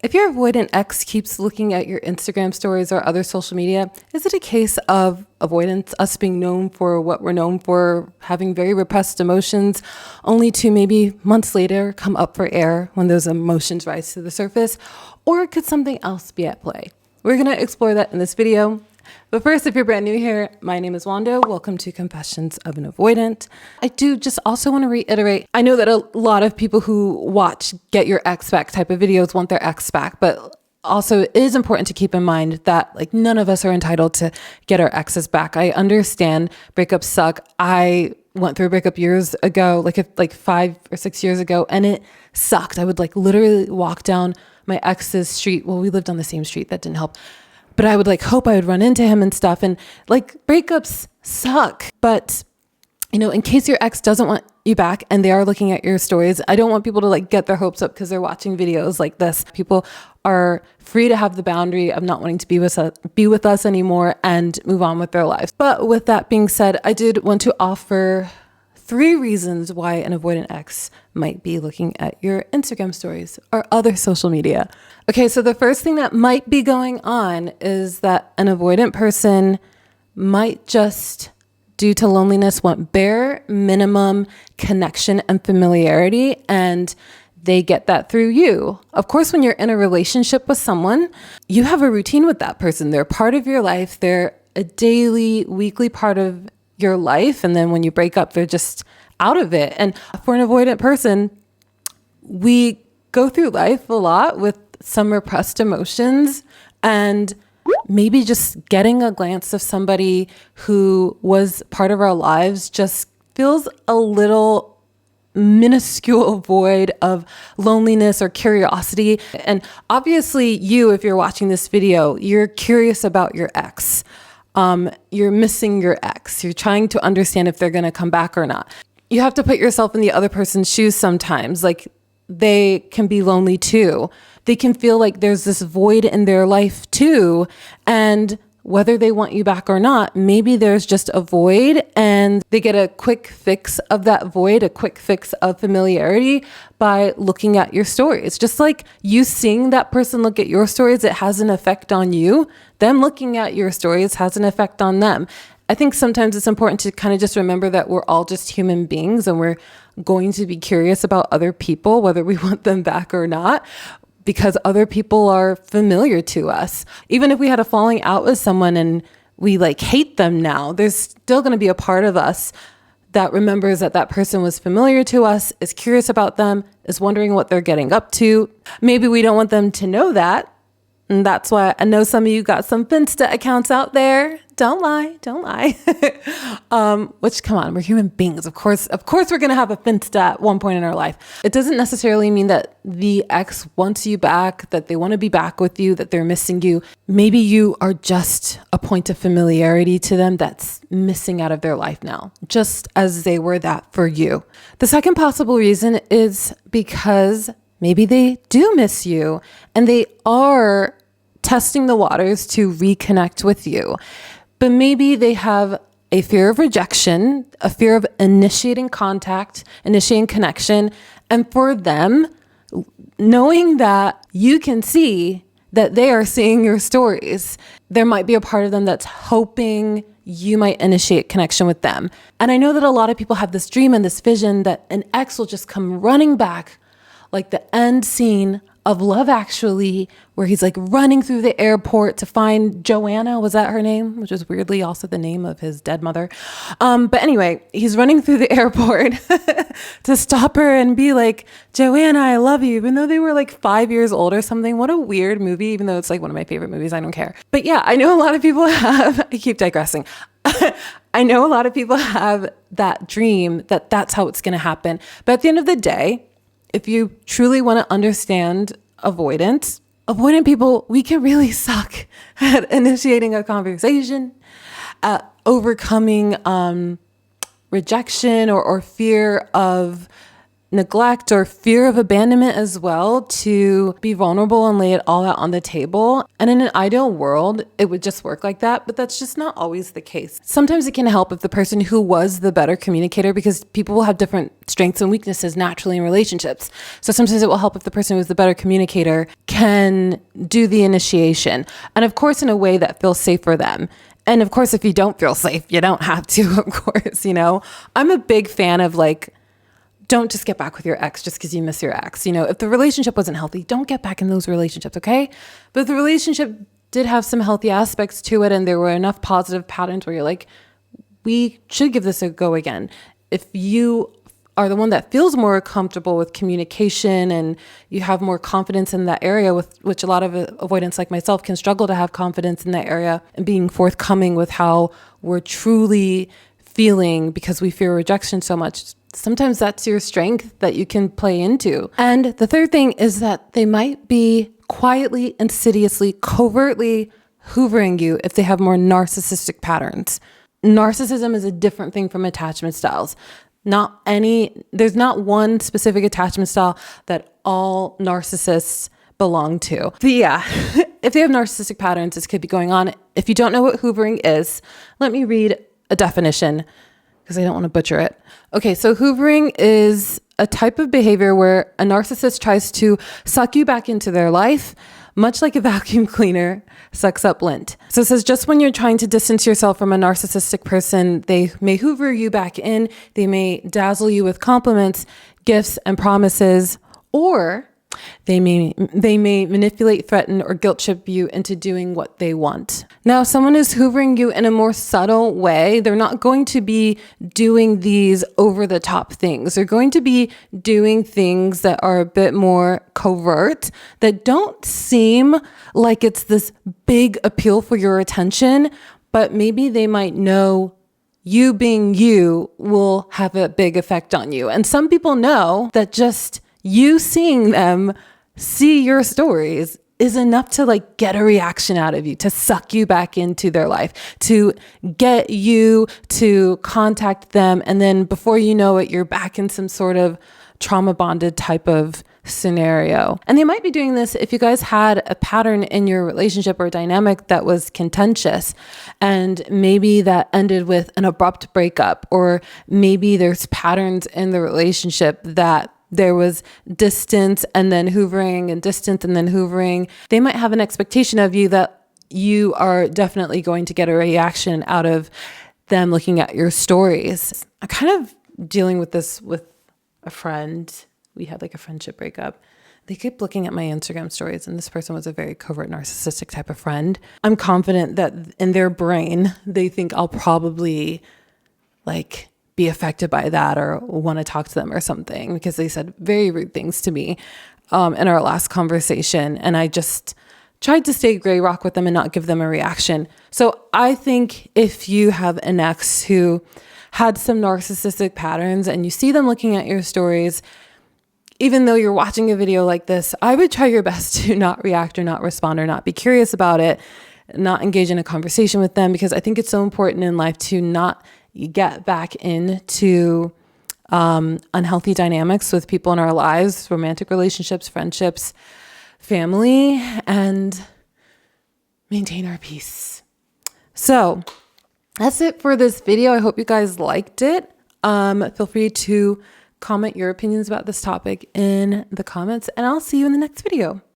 If your avoidant ex keeps looking at your Instagram stories or other social media, is it a case of avoidance, us being known for what we're known for, having very repressed emotions, only to maybe months later come up for air when those emotions rise to the surface? Or could something else be at play? We're going to explore that in this video. But first, if you're brand new here, my name is Wanda. Welcome to Confessions of an Avoidant. I do just also want to reiterate, I know that a lot of people who watch Get Your Ex Back type of videos want their ex back, but also it is important to keep in mind that like none of us are entitled to get our exes back. I understand breakups suck. I went through a breakup years ago, like 5 or 6 years ago, and it sucked. I would like literally walk down my ex's street. Well, we lived on the same street. That didn't help. But I would like hope I would run into him and stuff. And like breakups suck. But, you know, in case your ex doesn't want you back and they are looking at your stories, I don't want people to like get their hopes up because they're watching videos like this. People are free to have the boundary of not wanting to be with us anymore and move on with their lives. But with that being said, I did want to offer 3 reasons why an avoidant ex might be looking at your Instagram stories or other social media. Okay, so the first thing that might be going on is that an avoidant person might just, due to loneliness, want bare minimum connection and familiarity, and they get that through you. Of course, when you're in a relationship with someone, you have a routine with that person. They're part of your life. They're a daily, weekly part of your life. And then when you break up, they're just out of it. And for an avoidant person, we go through life a lot with some repressed emotions, and maybe just getting a glance of somebody who was part of our lives just feels a little minuscule void of loneliness or curiosity. And obviously you, if you're watching this video, you're curious about your ex. You're missing your ex. You're trying to understand if they're going to come back or not. You have to put yourself in the other person's shoes sometimes. Like they can be lonely too. They can feel like there's this void in their life too. And whether they want you back or not, maybe there's just a void and they get a quick fix of that void, a quick fix of familiarity by looking at your stories. Just like you seeing that person look at your stories, it has an effect on you. Them looking at your stories has an effect on them. I think sometimes it's important to kind of just remember that we're all just human beings and we're going to be curious about other people, whether we want them back or not, because other people are familiar to us. Even if we had a falling out with someone and we like hate them now, there's still going to be a part of us that remembers that that person was familiar to us, is curious about them, is wondering what they're getting up to. Maybe we don't want them to know that. And that's why I know some of you got some Finsta accounts out there. Don't lie. Which, come on, we're human beings. Of course, we're going to have a Finsta at one point in our life. It doesn't necessarily mean that the ex wants you back, that they want to be back with you, that they're missing you. Maybe you are just a point of familiarity to them that's missing out of their life now, just as they were that for you. The second possible reason is because maybe they do miss you and they are testing the waters to reconnect with you. But maybe they have a fear of rejection, a fear of initiating contact, initiating connection. And for them, knowing that you can see that they are seeing your stories, there might be a part of them that's hoping you might initiate connection with them. And I know that a lot of people have this dream and this vision that an ex will just come running back, like the end scene of Love Actually, where he's like running through the airport to find Joanna. Was that her name? Which is weirdly also the name of his dead mother. But anyway, he's running through the airport to stop her and be like, Joanna, I love you. Even though they were like 5 years old or something. What a weird movie, even though it's like one of my favorite movies. I don't care. But yeah, I know a lot of people have, I keep digressing. I know a lot of people have that dream that that's how it's going to happen. But at the end of the day, if you truly want to understand avoidant people, we can really suck at initiating a conversation, at overcoming rejection or fear of neglect or fear of abandonment as well to be vulnerable and lay it all out on the table. And in an ideal world, it would just work like that, but that's just not always the case. Sometimes it can help if the person who was the better communicator, because people will have different strengths and weaknesses naturally in relationships. So sometimes it will help if the person who is the better communicator can do the initiation. And of course, in a way that feels safe for them. And of course, if you don't feel safe, you don't have to, of course, I'm a big fan of don't just get back with your ex just because you miss your ex. If the relationship wasn't healthy, don't get back in those relationships, okay? But if the relationship did have some healthy aspects to it and there were enough positive patterns where you're like, we should give this a go again. If you are the one that feels more comfortable with communication and you have more confidence in that area, with which a lot of avoidants like myself can struggle to have confidence in that area and being forthcoming with how we're truly feeling because we fear rejection so much. Sometimes that's your strength that you can play into. And the third thing is that they might be quietly, insidiously, covertly hoovering you if they have more narcissistic patterns. Narcissism is a different thing from attachment styles. There's not one specific attachment style that all narcissists belong to. But yeah, if they have narcissistic patterns, this could be going on. If you don't know what hoovering is, let me read a definition because I don't want to butcher it. Okay, so hoovering is a type of behavior where a narcissist tries to suck you back into their life, much like a vacuum cleaner sucks up lint. So it says just when you're trying to distance yourself from a narcissistic person, they may hoover you back in, they may dazzle you with compliments, gifts, and promises, or they may manipulate, threaten, or guilt trip you into doing what they want. Now, if someone is hoovering you in a more subtle way, they're not going to be doing these over-the-top things. They're going to be doing things that are a bit more covert, that don't seem like it's this big appeal for your attention, but maybe they might know you being you will have a big effect on you. And some people know that just you seeing them see your stories is enough to get a reaction out of you, to suck you back into their life, to get you to contact them. And then before you know it, you're back in some sort of trauma bonded type of scenario. And they might be doing this if you guys had a pattern in your relationship or dynamic that was contentious, and maybe that ended with an abrupt breakup, or maybe there's patterns in the relationship that there was distance and then hoovering and distance and then hoovering. They might have an expectation of you that you are definitely going to get a reaction out of them looking at your stories. I'm kind of dealing with this with a friend. We had a friendship breakup. They kept looking at my Instagram stories, and this person was a very covert narcissistic type of friend. I'm confident that in their brain, they think I'll probably be affected by that or want to talk to them or something, because they said very rude things to me in our last conversation. And I just tried to stay gray rock with them and not give them a reaction. So I think if you have an ex who had some narcissistic patterns and you see them looking at your stories, even though you're watching a video like this, I would try your best to not react or not respond or not be curious about it, not engage in a conversation with them, because I think it's so important in life to not get back into unhealthy dynamics with people in our lives, romantic relationships, friendships, family, and maintain our peace. So that's it for this video. I hope you guys liked it. Feel free to comment your opinions about this topic in the comments, and I'll see you in the next video.